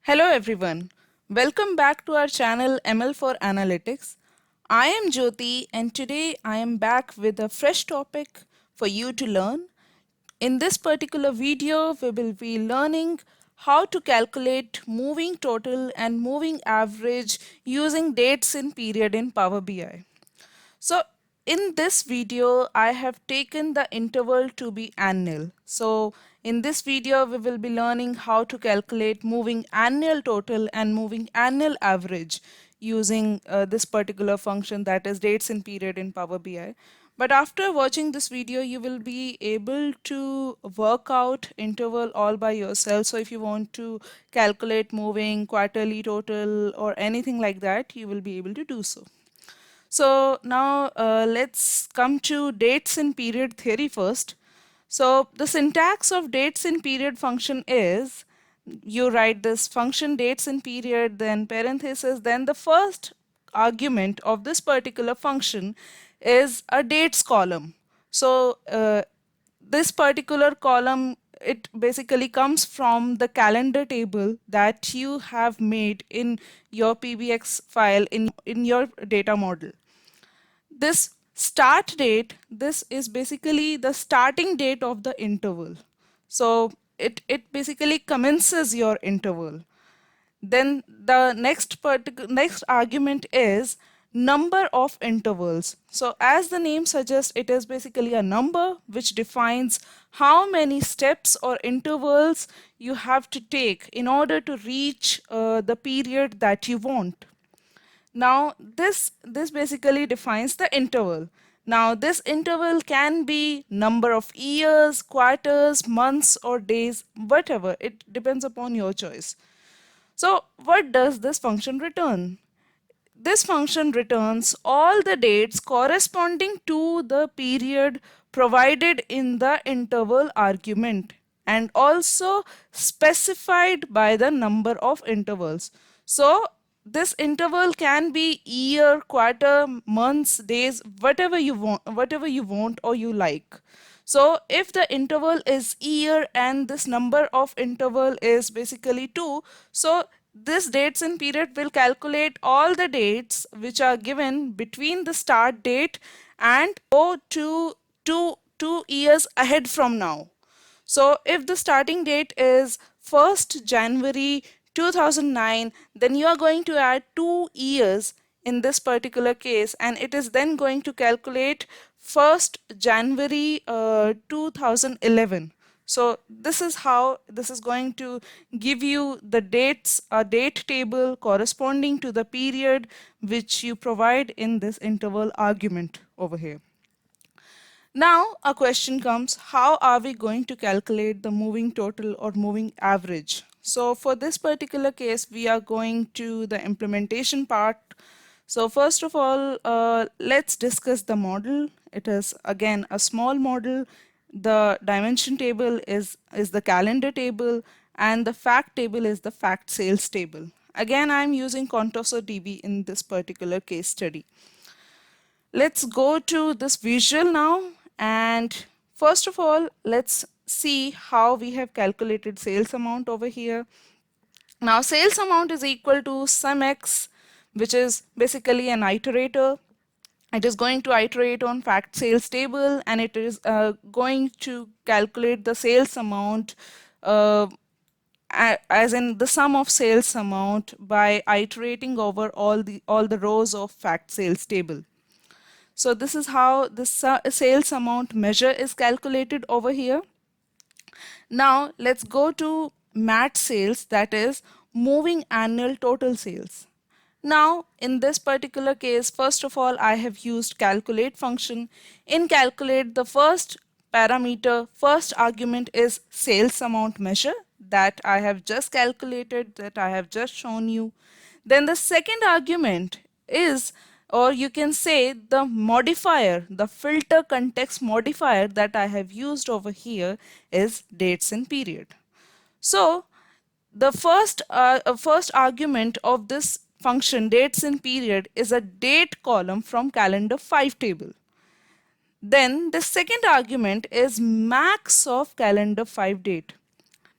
Hello everyone. Welcome back to our channel ML for Analytics. I am Jyoti and today I am back with a fresh topic for you to learn. In this particular video, we will be learning how to calculate moving total and moving average using dates in period in Power BI. So in this video, I have taken the interval to be annual. So in this video, we will be learning how to calculate moving annual total and moving annual average using this particular function, that is dates in period in Power BI. But after watching this video, you will be able to work out interval all by yourself. So if you want to calculate moving quarterly total or anything like that, you will be able to do so. So now let's come to dates in period theory first. So the syntax of dates in period function is you write this function dates in period, then parenthesis, then the first argument of this particular function is a dates column. So this particular column, it basically comes from the calendar table that you have made in your PBX file in your data model. This start date, this is basically the starting date of the interval. So it basically commences your interval. Then the next argument is number of intervals. So as the name suggests, it is basically a number which defines how many steps or intervals you have to take in order to reach the period that you want. Now this basically defines the interval. Now this interval can be number of years, quarters, months or days, whatever. It depends upon your choice. So what does this function return? This function returns all the dates corresponding to the period provided in the interval argument and also specified by the number of intervals. So this interval can be year, quarter, months, days, whatever you want or you like. So if the interval is year and this number of interval is basically 2, so this dates in period will calculate all the dates which are given between the start date and go to 2 years ahead from now. So if the starting date is 1st January 2009, then you are going to add 2 years in this particular case, and it is then going to calculate 1st January 2011. So this is how this is going to give you the dates, a date table corresponding to the period which you provide in this interval argument over here. Now a question comes, how are we going to calculate the moving total or moving average? So for this particular case, we are going to the implementation part. So first of all, let's discuss the model. It is again a small model. The dimension table is the calendar table and the fact table is the fact sales table. Again, I'm using Contoso DB in this particular case study. Let's go to this visual now, and first of all, let's see how we have calculated sales amount over here. Now sales amount is equal to sum x, which is basically an iterator. It is going to iterate on fact sales table and it is going to calculate the sales amount as in the sum of sales amount by iterating over all the rows of fact sales table. So this is how the sales amount measure is calculated over here. Now let's go to MAT sales, that is moving annual total sales. Now in this particular case, first of all, I have used calculate function. In calculate, the first parameter, first argument is sales amount measure that I have just calculated, that I have just shown you. Then the second argument is, or you can say the modifier, the filter context modifier that I have used over here is dates in period. So the first argument of this function dates in period is a date column from calendar 5 table. Then the second argument is max of calendar 5 date.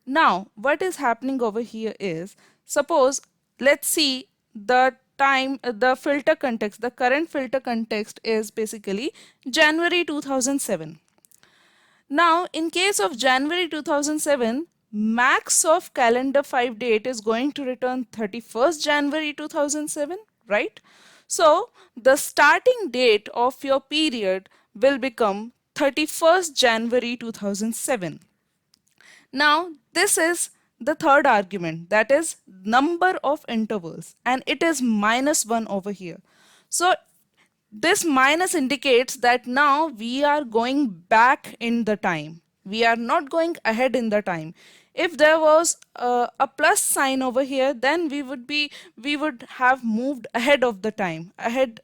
Now, what is happening over here is, suppose, let's see the time, the filter context, the current filter context is basically January 2007. Now, in case of January 2007, max of calendar 5 date is going to return 31st January 2007, right? So, the starting date of your period will become 31st January 2007. Now, this is the third argument, that is number of intervals, and it is -1 over here. So, this minus indicates that now we are going back in the time. We are not going ahead in the time. If there was a plus sign over here, then we would have moved ahead of the time, ahead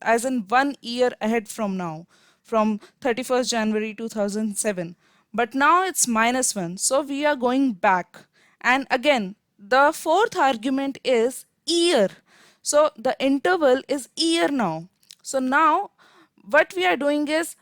as in 1 year ahead from now, from 31st January 2007. But now it's -1, so we are going back. And again, the fourth argument is year. So the interval is year now. So now what we are doing is,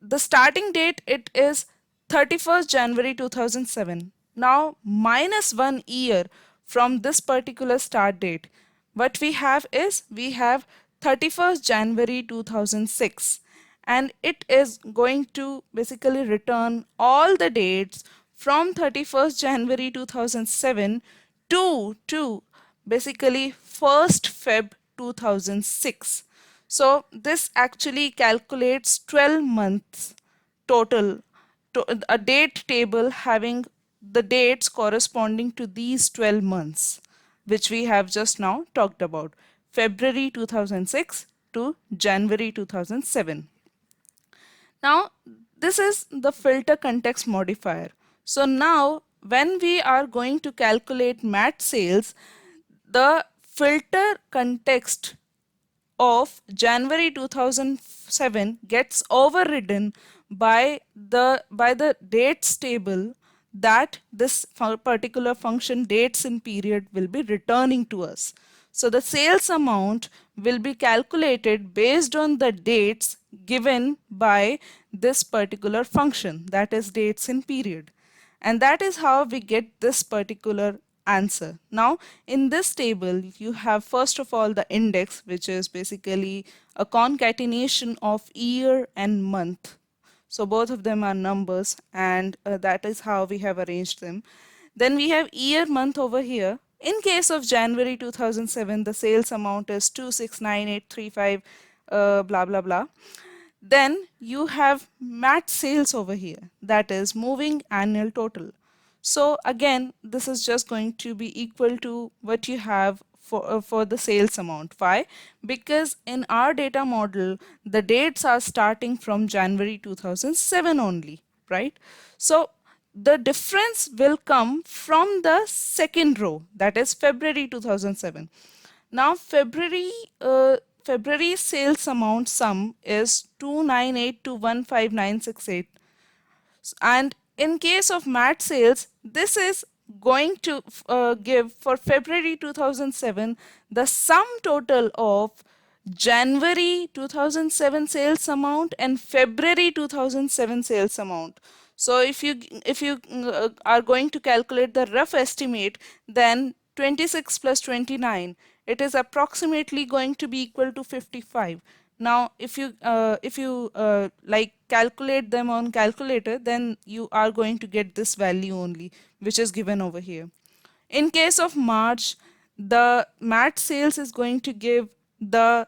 the starting date, it is 31st January 2007. Now -1 year from this particular start date. What we have is, we have 31st January 2006, and it is going to basically return all the dates from 31st January 2007 to basically 1st Feb 2006. So this actually calculates 12 months total, a date table having the dates corresponding to these 12 months, which we have just now talked about, February 2006 to January 2007. Now, this is the filter context modifier. So now, when we are going to calculate MAT sales, the filter context of January 2007 gets overridden by the dates table that this particular function dates in period will be returning to us. So the sales amount will be calculated based on the dates given by this particular function, that is dates in period. And that is how we get this particular answer. Now, in this table, you have first of all the index, which is basically a concatenation of year and month. So both of them are numbers, and that is how we have arranged them. Then we have year month over here. In case of January 2007, the sales amount is 269835, blah blah blah. Then you have MAT sales over here, that is moving annual total. So again, this is just going to be equal to what you have for the sales amount. Why? Because in our data model, the dates are starting from January 2007 only, right? So the difference will come from the second row, that is February 2007. Now February sales amount sum is 298 to 15968, and in case of MAT sales, this is going to give for February 2007 the sum total of January 2007 sales amount and February 2007 sales amount. So if you are going to calculate the rough estimate, then 26 plus 29, it is approximately going to be equal to 55. Now if you like calculate them on calculator, then you are going to get this value only, which is given over here. In case of March, the MAT sales is going to give the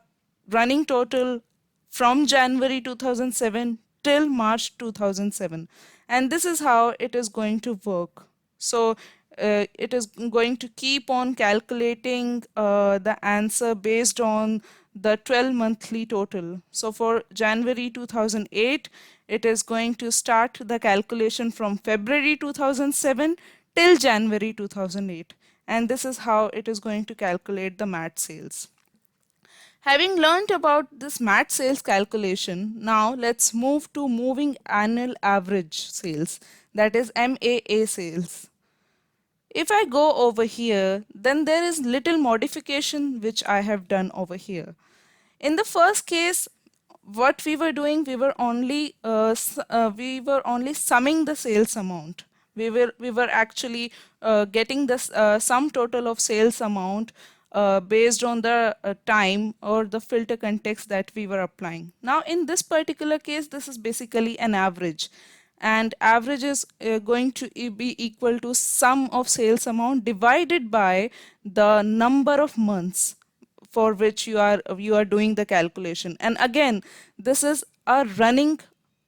running total from January 2007 till March 2007, and this is how it is going to work. So it is going to keep on calculating the answer based on the 12 monthly total. So for January 2008, it is going to start the calculation from February 2007 till January 2008, and this is how it is going to calculate the MAT sales. Having learnt about this MAT sales calculation, now let's move to moving annual average sales, that is MAA sales. If I go over here, then there is little modification which I have done over here. In the first case, what we were doing, we were only summing the sales amount. We were actually getting this sum total of sales amount based on the time or the filter context that we were applying. Now in this particular case, this is basically an average, and average is going to be equal to sum of sales amount divided by the number of months for which you are doing the calculation. And again, this is a running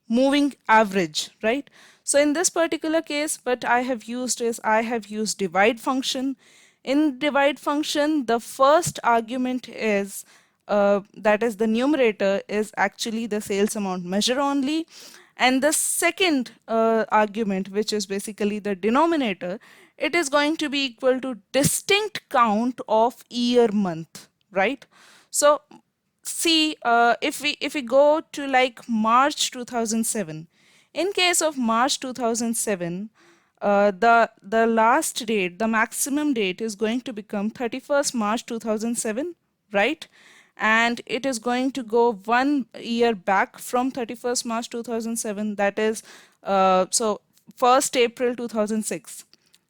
moving average, right? So in this particular case, what I have used is I have used divide function. In divide function, the first argument is that is the numerator is actually the sales amount measure only, and the second argument, which is basically the denominator, it is going to be equal to distinct count of year month, right? So see, if we go to like March 2007, in case of March 2007, the last date, the maximum date is going to become 31st March 2007, right? And it is going to go 1 year back from 31st March 2007, that is so 1st April 2006.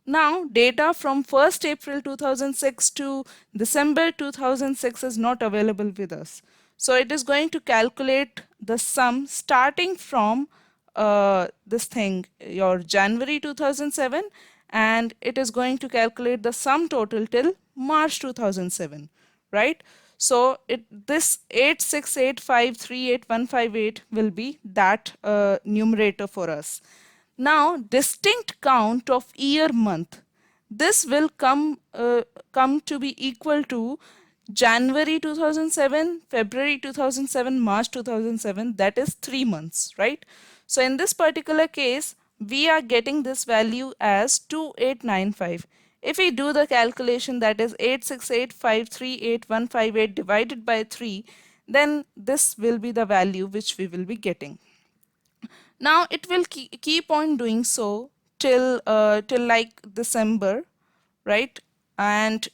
Now, data from 1st April 2006 to December 2006 is not available with us. So it is going to calculate the sum starting from this thing, your January 2007, and it is going to calculate the sum total till March 2007, right? So this 868538158 will be that numerator for us. Now, distinct count of year month. This will come to be equal to January 2007, February 2007, March 2007. That is 3 months, right? So in this particular case, we are getting this value as 2895. If we do the calculation, that is 868538158 divided by 3, then this will be the value which we will be getting. Now it will keep on doing so till like December, right? And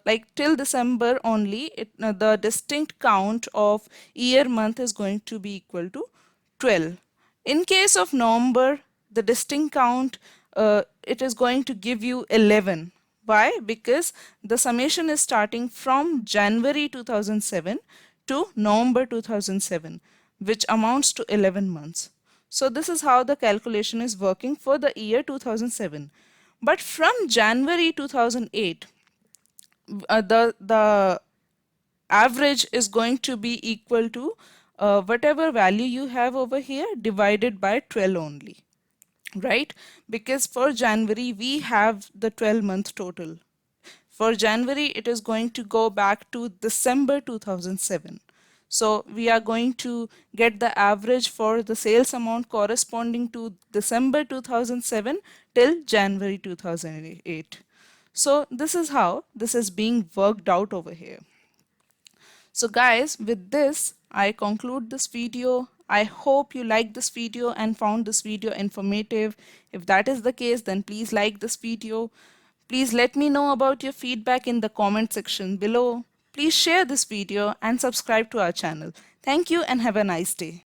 like till December only, the distinct count of year month is going to be equal to 12. In case of November, the distinct count, it is going to give you 11. Why? Because the summation is starting from January 2007 to November 2007, which amounts to 11 months. So this is how the calculation is working for the year 2007. But from January 2008, the average is going to be equal to whatever value you have over here divided by 12 only, right? Because for January we have the 12-month total. For January, it is going to go back to December 2007. So we are going to get the average for the sales amount corresponding to December 2007 till January 2008. So this is how this is being worked out over here. So guys, with this, I conclude this video. I hope you liked this video and found this video informative. If that is the case, then please like this video. Please let me know about your feedback in the comment section below. Please share this video and subscribe to our channel. Thank you and have a nice day.